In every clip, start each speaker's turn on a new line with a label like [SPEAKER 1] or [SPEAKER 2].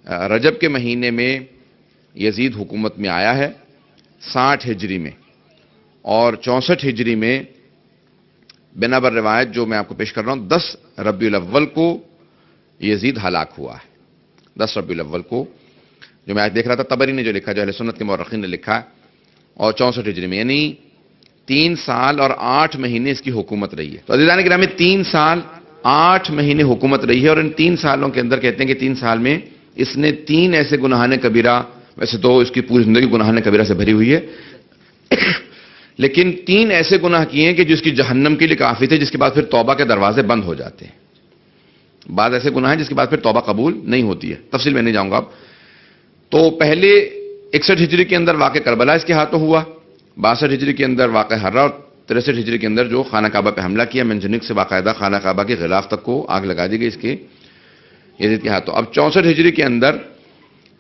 [SPEAKER 1] رجب کے مہینے میں یزید حکومت میں آیا ہے 60 ہجری میں، اور 64 ہجری میں بنا بر روایت جو میں آپ کو پیش کر رہا ہوں 10 ربیع الاول کو یزید ہلاک ہوا ہے۔ 10 ربیع الاول کو، جو میں آج دیکھ رہا تھا طبری نے جو لکھا، جو اہل سنت کے مورخین نے لکھا، اور 64 ہجری میں، یعنی 3 سال اور 8 مہینے اس کی حکومت رہی ہے۔ تو عزیزان گرامی 3 سال 8 مہینے حکومت رہی ہے، اور ان 3 سالوں کے اندر کہتے ہیں کہ 3 سال میں اس نے 3 ایسے گناہان کبیرہ، ویسے تو اس کی پوری زندگی گناہان کبیرہ سے بھری ہوئی ہے، لیکن 3 ایسے گناہ کیے ہیں کہ جس کی جہنم کے لیے کافی تھے، جس کے بعد پھر توبہ کے دروازے بند ہو جاتے ہیں۔ بعض ایسے گناہ ہیں جس کے بعد پھر توبہ قبول نہیں ہوتی ہے، تفصیل میں نہیں جاؤں گا اب۔ تو پہلے 61 ہجری کے اندر واقع کربلا اس کے ہاتھوں ہوا، 62 ہجری کے اندر واقع ہرہ، اور 63 ہجری کے اندر جو خانہ کعبہ پہ حملہ کیا، منجنیق سے باقاعدہ خانہ کعبہ کے غلاف تک کو آگ لگا دی گئی اس کے یزید کے ہاتھوں۔ اب 64 ہجری کے اندر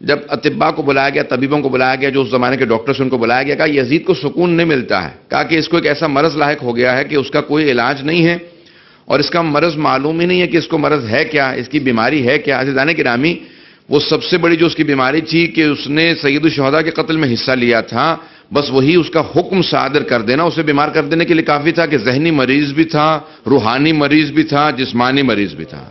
[SPEAKER 1] جب اطباء کو بلایا گیا، طبیبوں کو بلایا گیا، جو اس زمانے کے ڈاکٹرز ان کو بلایا گیا، کہا یزید کو سکون نہیں ملتا ہے، کہا کہ اس کو ایک ایسا مرض لاحق ہو گیا ہے کہ اس کا کوئی علاج نہیں ہے، اور اس کا مرض معلوم ہی نہیں ہے کہ اس کو مرض ہے کیا، اس کی بیماری ہے کیا۔ عزیزان گرامی، وہ سب سے بڑی جو اس کی بیماری تھی کہ اس نے سید الشہداء کے قتل میں حصہ لیا تھا، بس وہی اس کا حکم صادر کر دینا اسے بیمار کر دینے کے لیے کافی تھا، کہ ذہنی مریض بھی تھا، روحانی مریض بھی تھا، جسمانی مریض بھی تھا۔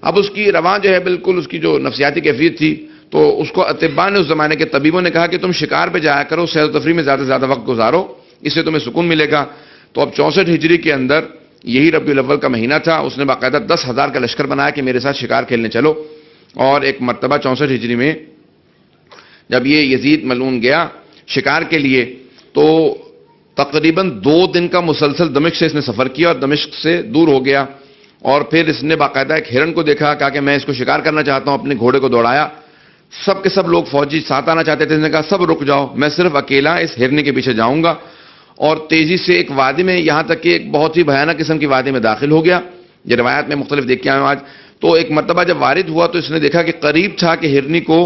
[SPEAKER 1] اب اس کی رواں جو ہے بالکل اس کی جو نفسیاتی کیفیت تھی، تو اس کو اطباء نے، اس زمانے کے طبیبوں نے کہا کہ تم شکار پہ جایا کرو، سیر و تفریح میں زیادہ سے زیادہ وقت گزارو، اس سے تمہیں سکون ملے گا۔ تو اب 64 ہجری کے اندر یہی ربیع الاول کا مہینہ تھا، اس نے باقاعدہ 10,000 کا لشکر بنایا کہ میرے ساتھ شکار کھیلنے چلو۔ اور ایک مرتبہ 64 ہجری میں جب یہ یزید ملعون گیا شکار کے لیے، تو تقریباً 2 دن کا مسلسل دمشق سے اس نے سفر کیا، اور دمشق سے دور ہو گیا، اور پھر اس نے باقاعدہ ایک ہرن کو دیکھا، کہا کہ میں اس کو شکار کرنا چاہتا ہوں، اپنے گھوڑے کو دوڑایا، سب کے سب لوگ فوجی ساتھ آنا چاہتے تھے، اس نے کہا سب رک جاؤ، میں صرف اکیلا اس ہرنے کے پیچھے جاؤں گا، اور تیزی سے ایک وادی میں، یہاں تک کہ ایک بہت ہی بھیانک قسم کی وادی میں داخل ہو گیا۔ یہ روایات میں مختلف دیکھ کے آئے ہوں آج۔ تو ایک مرتبہ جب وارد ہوا تو اس نے دیکھا کہ قریب تھا کہ ہرنی کو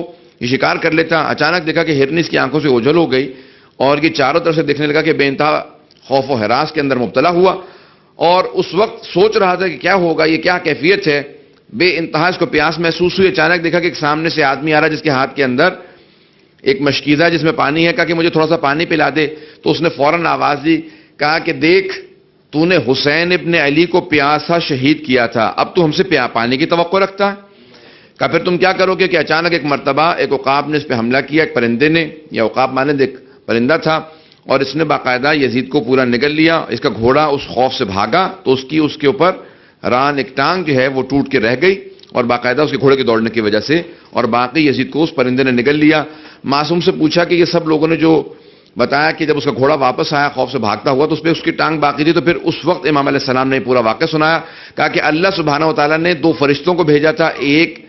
[SPEAKER 1] یہ شکار کر لیتا، اچانک دیکھا کہ ہرنی اس کی آنکھوں سے اوجھل ہو گئی، اور یہ چاروں طرف سے دیکھنے لگا کہ بے انتہا خوف و ہراس کے اندر مبتلا ہوا، اور اس وقت سوچ رہا تھا کہ کیا ہوگا، یہ کیا کیفیت ہے، بے انتہا اس کو پیاس محسوس ہوئی۔ اچانک دیکھا کہ ایک سامنے سے آدمی آ رہا جس کے ہاتھ کے اندر ایک مشکیزہ ہے جس میں پانی ہے، کہا کہ مجھے تھوڑا سا پانی پلا دے۔ تو اس نے فوراً آواز دی، کہا کہ دیکھ تو نے حسین ابن علی کو پیاسا شہید کیا تھا، اب تو ہم سے پانی کی توقع رکھتا ہے۔ کہا پھر تم کیا کرو گے؟ کہ اچانک ایک مرتبہ ایک عقاب نے اس پہ حملہ کیا، ایک پرندے نے، یا عقاب مانند ایک پرندہ تھا، اور اس نے باقاعدہ یزید کو پورا نگل لیا۔ اس کا گھوڑا اس خوف سے بھاگا تو اس کے اوپر ران ایک ٹانگ جو ہے وہ ٹوٹ کے رہ گئی، اور باقاعدہ اس کے گھوڑے کے دوڑنے کی وجہ سے، اور باقی یزید کو اس پرندے نے نگل لیا۔ معصوم سے پوچھا کہ یہ سب لوگوں نے جو بتایا کہ جب اس کا گھوڑا واپس آیا خوف سے بھاگتا ہوا تو اس پہ اس کی ٹانگ باقی تھی، تو پھر اس وقت امام علیہ السلام نے پورا واقعہ سنایا۔ کہا کہ اللہ سبحانہ و تعالیٰ نے 2 فرشتوں کو بھیجا تھا، ایک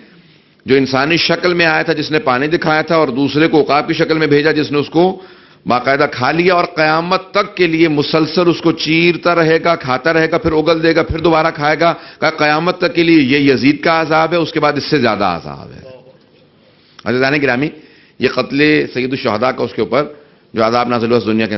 [SPEAKER 1] جو انسانی شکل میں آیا تھا جس نے پانی دکھایا تھا، اور دوسرے کو عقاب کی شکل میں بھیجا جس نے اس کو باقاعدہ کھا لیا، اور قیامت تک کے لیے مسلسل اس کو چیرتا رہے گا، کھاتا رہے گا، پھر اگل دے گا، پھر دوبارہ کھائے گا۔ کہا قیامت تک کے لیے یہ یزید کا عذاب ہے، اس کے بعد اس سے زیادہ عذاب ہے۔ عزیزان گرامی، یہ قتل سید الشہداء کا اس کے اوپر جو عذاب نازل ہوا اس دنیا کے